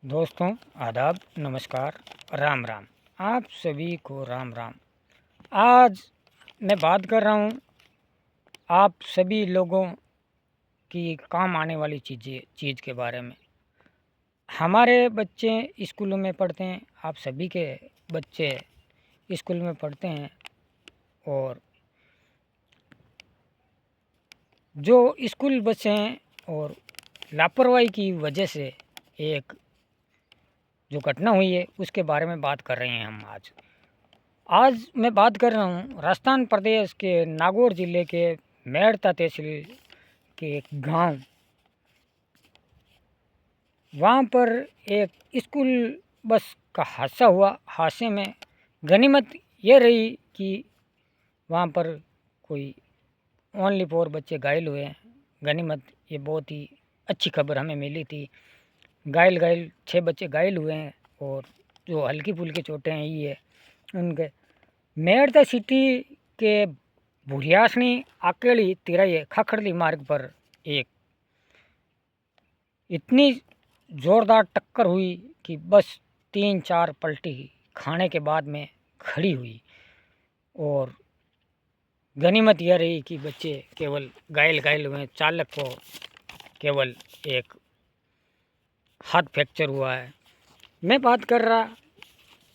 दोस्तों, आदाब, नमस्कार, राम राम। आप सभी को राम राम। आज मैं बात कर रहा हूँ आप सभी लोगों की काम आने वाली चीज़ के बारे में। हमारे बच्चे स्कूलों में पढ़ते हैं, आप सभी के बच्चे स्कूल में पढ़ते हैं, और जो स्कूल बच्चे हैं और लापरवाही की वजह से एक जो घटना हुई है उसके बारे में बात कर रहे हैं हम। आज मैं बात कर रहा हूँ राजस्थान प्रदेश के नागौर ज़िले के मेड़ता तहसील के एक गांव। वहाँ पर एक स्कूल बस का हादसा हुआ। हादसे में गनीमत ये रही कि वहाँ पर कोई ओनली 4 बच्चे घायल हुए हैं। गनीमत ये बहुत ही अच्छी खबर हमें मिली थी। घायल 6 बच्चे घायल हुए हैं, और जो हल्की फुल्की चोटें हैं ये उनके मेड़ता सिटी के भुरियासनी अकेली तिराई खखड़ली मार्ग पर एक इतनी ज़ोरदार टक्कर हुई कि बस 3-4 पलटी खाने के बाद में खड़ी हुई। और गनीमत यह रही कि बच्चे केवल घायल हुए। चालक को केवल एक हाथ फ्रैक्चर हुआ है। मैं बात कर रहा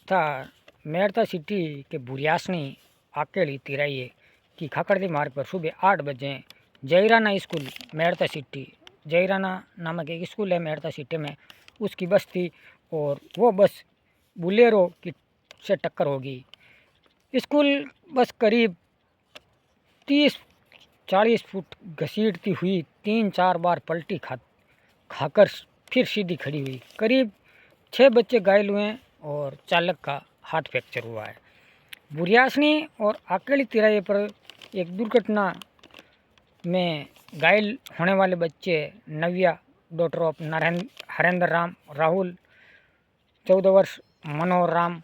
था मेड़ता सिटी के भुरियासनी अकेली तिराई की खखड़ली मार्ग पर सुबह 8 बजे जयराना स्कूल मेड़ता सिटी, जयराना नामक एक स्कूल है मेड़ता सिटी में, उसकी बस थी, और वो बस बुलेरो की से टक्कर होगी। स्कूल बस करीब 30-40 फुट घसीटती हुई 3-4 बार पलटी खाकर फिर सीधी खड़ी हुई। करीब 6 बच्चे घायल हुए हैं और चालक का हाथ फ्रैक्चर हुआ है। बुरियासनी और अकेली तिराई पर एक दुर्घटना में घायल होने वाले बच्चे नव्या डॉटर ऑफ हरेंद्र राम, राहुल 14 वर्ष, मनोहर राम,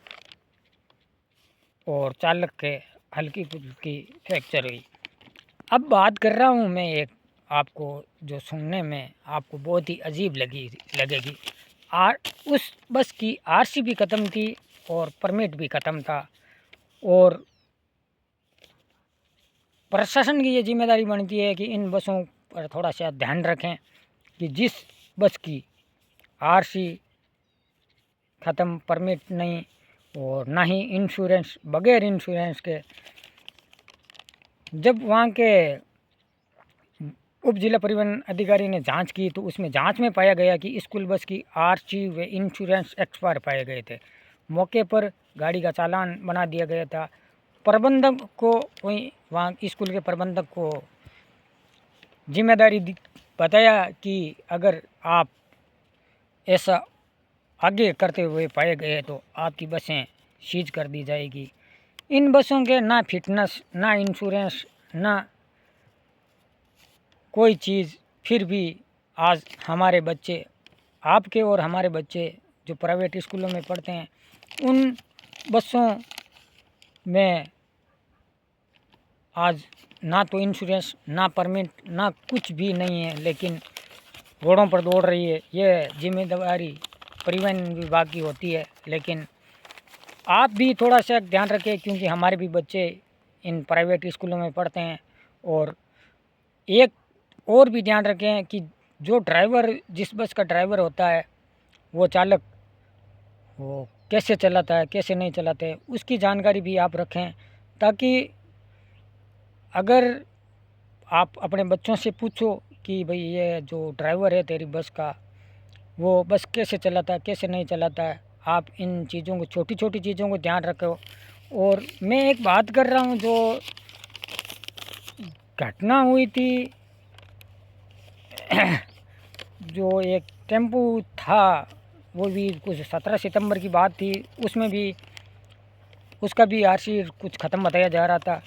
और चालक के हल्की फुल्की फ्रैक्चर हुई। अब बात कर रहा हूँ मैं एक आपको जो सुनने में आपको बहुत ही अजीब लगेगी। उस बस की आरसी भी ख़त्म थी और परमिट भी ख़त्म था, और प्रशासन की ये जिम्मेदारी बनती है कि इन बसों पर थोड़ा सा ध्यान रखें कि जिस बस की आरसी ख़त्म, परमिट नहीं, और ना ही इंश्योरेंस, बगैर इंश्योरेंस के, जब वहाँ के उप जिला परिवहन अधिकारी ने जांच की तो उसमें जांच में पाया गया कि स्कूल बस की आरसी व इंश्योरेंस एक्सपायर पाए गए थे। मौके पर गाड़ी का चालान बना दिया गया था। प्रबंधक को, वहीं वहाँ स्कूल के प्रबंधक को जिम्मेदारी बताया कि अगर आप ऐसा आगे करते हुए पाए गए तो आपकी बसें सीज कर दी जाएगी। इन बसों के ना फिटनेस, ना इंश्योरेंस, ना कोई चीज़, फिर भी आज हमारे बच्चे, आपके और हमारे बच्चे जो प्राइवेट स्कूलों में पढ़ते हैं, उन बसों में आज ना तो इंश्योरेंस, ना परमिट, ना कुछ भी नहीं है, लेकिन रोडों पर दौड़ रही है। ये जिम्मेदारी परिवहन विभाग की होती है, लेकिन आप भी थोड़ा सा ध्यान रखें, क्योंकि हमारे भी बच्चे इन प्राइवेट स्कूलों में पढ़ते हैं। और एक और भी ध्यान रखें कि जो ड्राइवर, जिस बस का ड्राइवर होता है, वो चालक वो कैसे चलाता है, कैसे नहीं चलाते हैं, उसकी जानकारी भी आप रखें, ताकि अगर आप अपने बच्चों से पूछो कि भाई ये जो ड्राइवर है तेरी बस का, वो बस कैसे चलाता है, कैसे नहीं चलाता है, आप इन चीज़ों को, छोटी छोटी चीज़ों को ध्यान रखो। और मैं एक बात कर रहा हूँ, जो घटना हुई थी जो एक टेम्पू था, वो भी कुछ 17 सितंबर की बात थी, उसमें भी उसका भी आरसी कुछ ख़त्म बताया जा रहा था।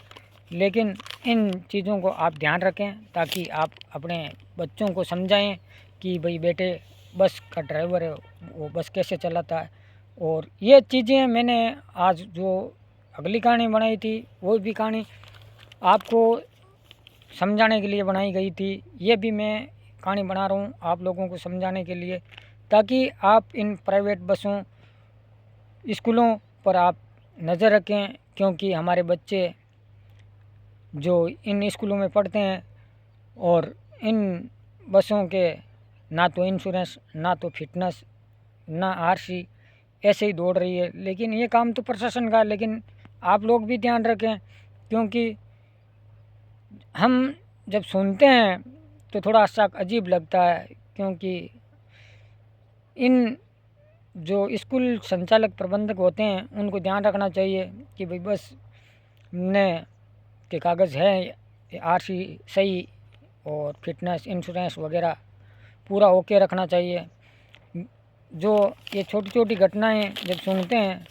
लेकिन इन चीज़ों को आप ध्यान रखें, ताकि आप अपने बच्चों को समझाएं कि भाई बेटे, बस का ड्राइवर है वो बस कैसे चलाता है। और ये चीज़ें मैंने आज जो अगली कहानी बनाई थी, वो भी कहानी आपको समझाने के लिए बनाई गई थी। ये भी मैं कहानी बना रहा हूँ आप लोगों को समझाने के लिए, ताकि आप इन प्राइवेट बसों स्कूलों पर आप नज़र रखें, क्योंकि हमारे बच्चे जो इन स्कूलों में पढ़ते हैं और इन बसों के ना तो इंश्योरेंस, ना तो फिटनेस, ना आरसी, ऐसे ही दौड़ रही है। लेकिन ये काम तो प्रशासन का है, लेकिन आप लोग भी ध्यान रखें, क्योंकि हम जब सुनते हैं तो थोड़ा सा अजीब लगता है, क्योंकि इन जो स्कूल संचालक प्रबंधक होते हैं उनको ध्यान रखना चाहिए कि भाई बस ने के कागज़ है, आरसी सही और फिटनेस, इंश्योरेंस वगैरह पूरा ओके रखना चाहिए। जो ये छोटी छोटी घटनाएं जब सुनते हैं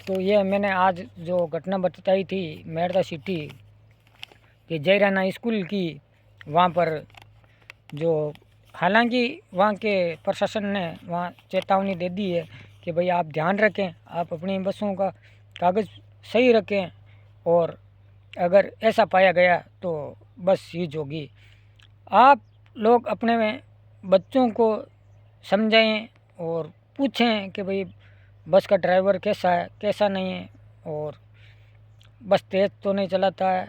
तो ये मैंने आज जो घटना बताई थी मेरठ सिटी के जयराना स्कूल की, वहाँ पर जो हालांकि वहाँ के प्रशासन ने वहाँ चेतावनी दे दी है कि भाई आप ध्यान रखें, आप अपनी बसों का कागज़ सही रखें, और अगर ऐसा पाया गया तो बस सीज होगी। आप लोग अपने में बच्चों को समझाएं और पूछें कि भाई बस का ड्राइवर कैसा है, कैसा नहीं है, और बस तेज़ तो नहीं चलाता है,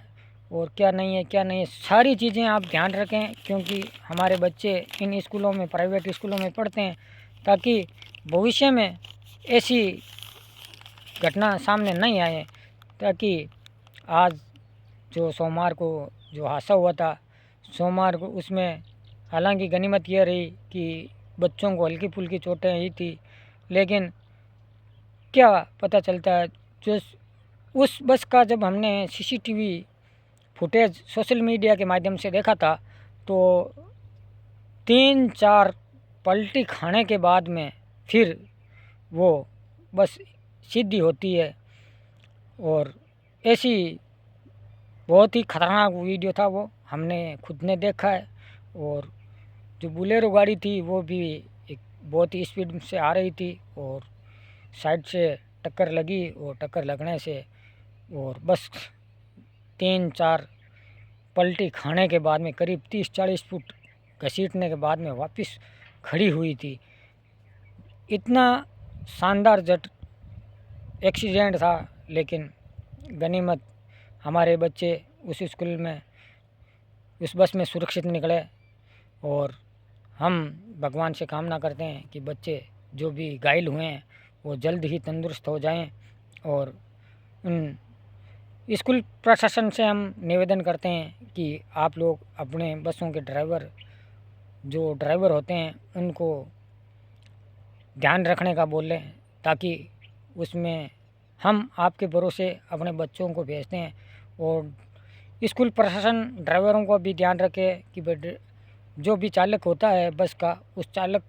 और क्या नहीं है, क्या नहीं है, सारी चीज़ें आप ध्यान रखें, क्योंकि हमारे बच्चे इन स्कूलों में, प्राइवेट स्कूलों में पढ़ते हैं, ताकि भविष्य में ऐसी घटना सामने नहीं आए। ताकि आज जो सोमवार को जो हादसा हुआ था, सोमवार को उसमें हालांकि गनीमत यह रही कि बच्चों को हल्की फुल्की चोटें ही थी, लेकिन क्या पता चलता है जो उस बस का जब हमने सीसीटीवी फुटेज सोशल मीडिया के माध्यम से देखा था तो 3-4 पलटी खाने के बाद में फिर वो बस सीधी होती है। और ऐसी बहुत ही ख़तरनाक वीडियो था, वो हमने खुद ने देखा है। और जो बुलेरो गाड़ी थी वो भी एक बहुत ही स्पीड से आ रही थी और साइड से टक्कर लगी, और टक्कर लगने से और बस 3-4 पलटी खाने के बाद में करीब 30-40 फुट घसीटने के बाद में वापस खड़ी हुई थी। इतना शानदार जट एक्सीडेंट था, लेकिन गनीमत हमारे बच्चे उस स्कूल में, उस बस में सुरक्षित निकले। और हम भगवान से कामना करते हैं कि बच्चे जो भी घायल हुए हैं वो जल्द ही तंदुरुस्त हो जाएं। और उन स्कूल प्रशासन से हम निवेदन करते हैं कि आप लोग अपने बसों के ड्राइवर, जो ड्राइवर होते हैं, उनको ध्यान रखने का बोलें, ताकि उसमें हम आपके भरोसे अपने बच्चों को भेजते हैं। और स्कूल प्रशासन ड्राइवरों को भी ध्यान रखे कि भाई जो भी चालक होता है बस का, उस चालक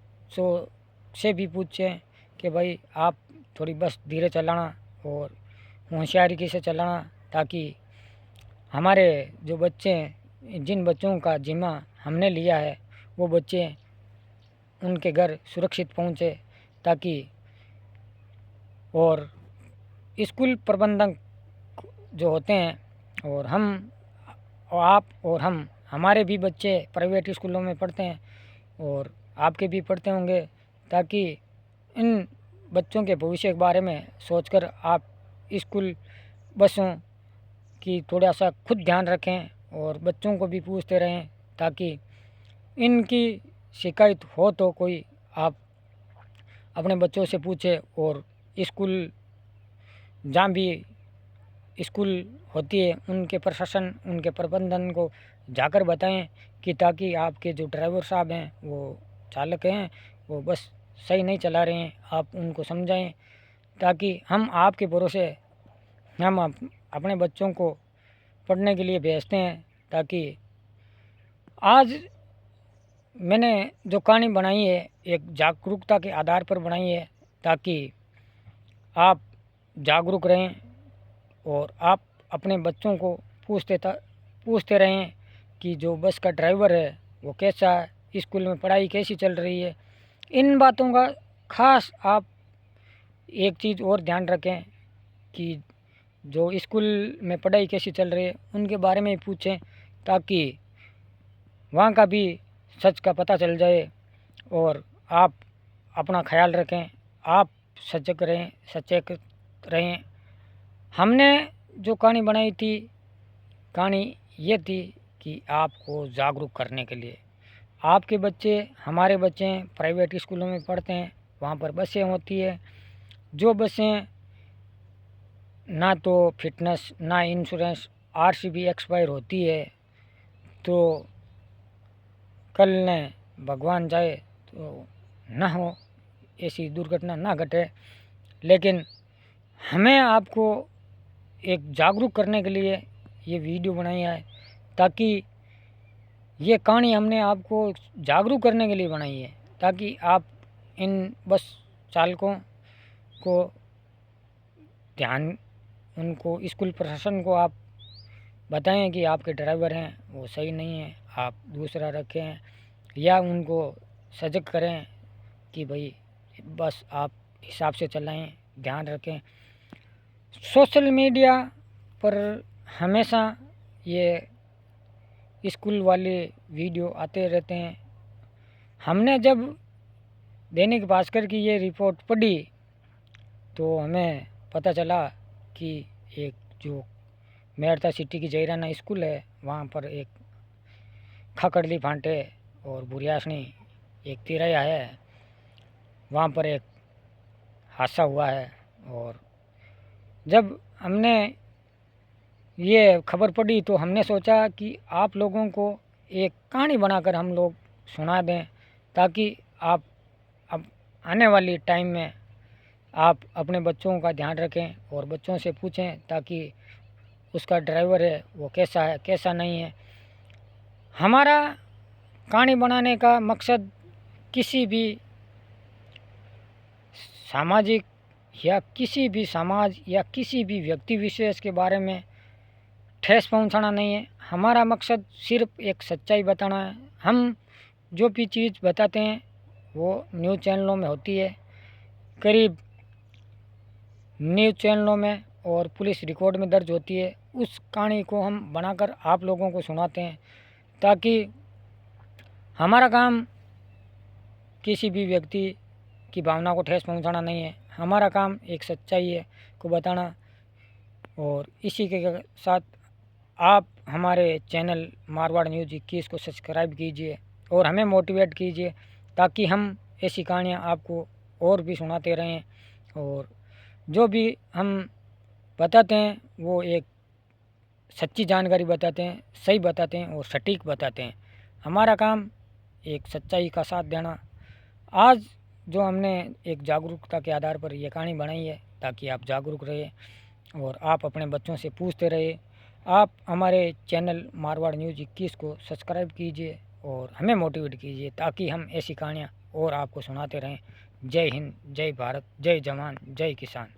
से भी पूछें कि भाई आप थोड़ी बस धीरे चलाना और होशियारी से चलाना, ताकि हमारे जो बच्चे हैं, जिन बच्चों का जिम्मा हमने लिया है, वो बच्चे उनके घर सुरक्षित पहुँचे। ताकि और स्कूल प्रबंधक जो होते हैं, और हम और आप और हम, हमारे भी बच्चे प्राइवेट स्कूलों में पढ़ते हैं और आपके भी पढ़ते होंगे, ताकि इन बच्चों के भविष्य के बारे में सोचकर आप स्कूल बसों की थोड़ा सा खुद ध्यान रखें और बच्चों को भी पूछते रहें, ताकि इनकी शिकायत हो तो कोई आप अपने बच्चों से पूछें। और स्कूल जहाँ भी स्कूल होती है उनके प्रशासन, उनके प्रबंधन को जाकर बताएं कि ताकि आपके जो ड्राइवर साहब हैं, वो चालक हैं, वो बस सही नहीं चला रहे हैं, आप उनको समझाएं। ताकि हम आपके भरोसे हम अपने बच्चों को पढ़ने के लिए भेजते हैं। ताकि आज मैंने जो कहानी बनाई है एक जागरूकता के आधार पर बनाई है, ताकि आप जागरूक रहें और आप अपने बच्चों को पूछते रहें कि जो बस का ड्राइवर है वो कैसा है, स्कूल में पढ़ाई कैसी चल रही है। इन बातों का खास आप एक चीज़ और ध्यान रखें कि जो स्कूल में पढ़ाई कैसी चल रही है उनके बारे में पूछें, ताकि वहाँ का भी सच का पता चल जाए और आप अपना ख्याल रखें, आप सजग रहें, सचेत रहें। हमने जो कहानी बनाई थी, कहानी ये थी कि आपको जागरूक करने के लिए। आपके बच्चे, हमारे बच्चे प्राइवेट स्कूलों में पढ़ते हैं, वहाँ पर बसें होती है, जो बसें ना तो फिटनेस ना इंश्योरेंस, आरसी भी एक्सपायर होती है, तो कल ने भगवान जाए तो ना हो, ऐसी दुर्घटना ना घटे। लेकिन हमें आपको एक जागरूक करने के लिए ये वीडियो बनाई है, ताकि ये कहानी हमने आपको जागरूक करने के लिए बनाई है, ताकि आप इन बस चालकों को ध्यान, उनको स्कूल प्रशासन को आप बताएं कि आपके ड्राइवर हैं वो सही नहीं है, आप दूसरा रखें, या उनको सजग करें कि भाई बस आप हिसाब से चलाएं, ध्यान रखें। सोशल मीडिया पर हमेशा ये स्कूल वाले वीडियो आते रहते हैं। हमने जब दैनिक भास्कर की ये रिपोर्ट पढ़ी तो हमें पता चला कि एक जो मेड़ता सिटी की जयराना स्कूल है, वहाँ पर एक खकड़ली फांटे और बुरियासनी एक तिरैया है, वहाँ पर एक हादसा हुआ है। और जब हमने ये खबर पढ़ी तो हमने सोचा कि आप लोगों को एक कहानी बनाकर हम लोग सुना दें, ताकि आप अब आने वाली टाइम में आप अपने बच्चों का ध्यान रखें और बच्चों से पूछें, ताकि उसका ड्राइवर है वो कैसा है कैसा नहीं है। हमारा कहानी बनाने का मकसद किसी भी सामाजिक या किसी भी समाज या किसी भी व्यक्ति विशेष के बारे में ठेस पहुंचाना नहीं है। हमारा मकसद सिर्फ एक सच्चाई बताना है। हम जो भी चीज़ बताते हैं वो न्यूज़ चैनलों में होती है, करीब न्यूज़ चैनलों में और पुलिस रिकॉर्ड में दर्ज होती है। उस कहानी को हम बनाकर आप लोगों को सुनाते हैं, ताकि हमारा काम किसी भी व्यक्ति की भावना को ठेस पहुंचाना नहीं है। हमारा काम एक सच्चाई है को बताना। और इसी के साथ आप हमारे चैनल मारवाड़ न्यूज़ 21 को सब्सक्राइब कीजिए और हमें मोटिवेट कीजिए, ताकि हम ऐसी कहानियाँ आपको और भी सुनाते रहें। और जो भी हम बताते हैं वो एक सच्ची जानकारी बताते हैं, सही बताते हैं और सटीक बताते हैं। हमारा काम एक सच्चाई का साथ देना। आज जो हमने एक जागरूकता के आधार पर ये कहानी बनाई है, ताकि आप जागरूक रहे और आप अपने बच्चों से पूछते रहे। आप हमारे चैनल मारवाड़ न्यूज़ 21 को सब्सक्राइब कीजिए और हमें मोटिवेट कीजिए, ताकि हम ऐसी कहानियाँ और आपको सुनाते रहें। जय हिंद, जय भारत, जय जवान, जय किसान।